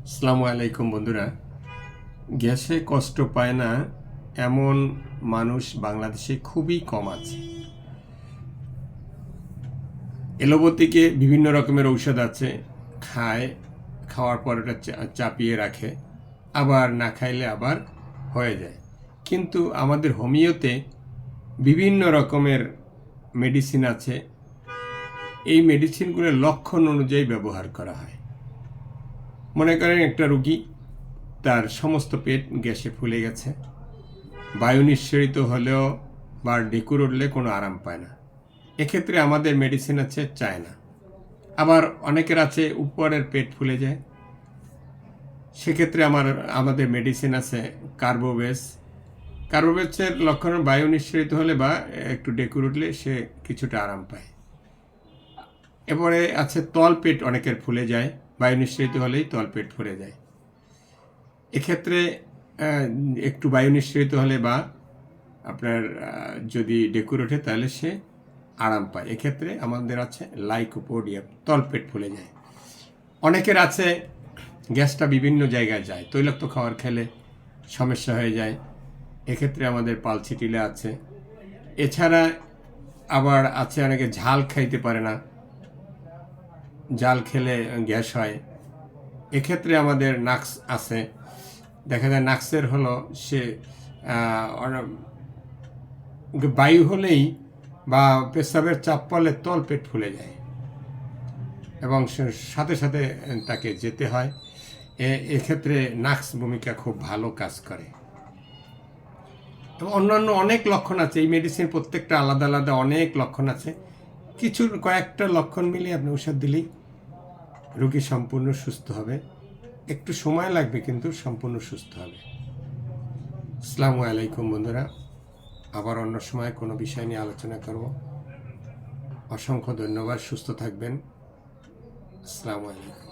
আসসালামু আলাইকুম বন্ধুরা। গ্যাসে কষ্ট পায় না এমন মানুষ বাংলাদেশে খুবই কম আছে। এলোপ্যাথিকে বিভিন্ন রকমের ঔষধ আছে, খায়, খাওয়ার পর ওটা চাপিয়ে রাখে, আবার না খাইলে আবার হয়ে যায়। কিন্তু আমাদের হোমিওতে বিভিন্ন রকমের মেডিসিন আছে। এই মেডিসিনগুলো লক্ষণ অনুযায়ী ব্যবহার করা হয়। মনে করেন একটা রুগী, তার সমস্ত পেট গ্যাসে ফুলে গেছে, বায়ু নিঃসরিত হলেও বা ঢেকুর উঠলে কোনো আরাম পায় না, এক্ষেত্রে আমাদের মেডিসিন আছে চায় না। আবার অনেকের আছে উপরের পেট ফুলে যায়, সেক্ষেত্রে আমাদের মেডিসিন আছে কার্বোভেজ। কার্বোভেজের লক্ষণ বায়ু নিঃসরিত হলে বা একটু ঢেকুর উঠলে সে কিছুটা আরাম পায়। এরপরে আছে তলপেট, অনেকের ফুলে যায়, বায়ু নিঃসরিত হলেই তলপেট ফুলে যায়। এক্ষেত্রে একটু বায়ু নিঃসরিত হলে বা আপনার যদি ঢেকুর ওঠে তাহলে সে আরাম পায়। এক্ষেত্রে আমাদের আছে লাইকোপোডিয়াম, তলপেট ফুলে যায়। অনেকের আছে গ্যাসটা বিভিন্ন জায়গায় যায়, তৈলাক্ত খাবার খেলে সমস্যা হয়ে যায়, এক্ষেত্রে আমাদের পালসিটিলা আছে। এছাড়া আবার আছে অনেকে ঝাল খাইতে পারে না, ঝাল খেলে গ্যাস হয়, এক্ষেত্রে আমাদের নাক্স আছে। দেখা যায় নাক্সের হলো সে বায়ু হলেই বা পেশাবের চাপ পড়লে তলপেট ফুলে যায় এবং সাথে সাথে তাকে যেতে হয়। এক্ষেত্রে নাক্স ভূমিকা খুব ভালো কাজ করে। এবং অন্যান্য অনেক লক্ষণ আছে, এই মেডিসিন প্রত্যেকটা আলাদা আলাদা অনেক লক্ষণ আছে। কিছু কয়েকটা লক্ষণ মিলিয়ে আপনি ওষুধ দিলেই রোগী সম্পূর্ণ সুস্থ হবে। একটু সময় লাগবে কিন্তু সম্পূর্ণ সুস্থ হবে। আসসালামু আলাইকুম বন্ধুরা, আবার অন্য সময় কোনো বিষয় নিয়ে আলোচনা করব। অসংখ্য ধন্যবাদ, সুস্থ থাকবেন। আসসালামু আলাইকুম।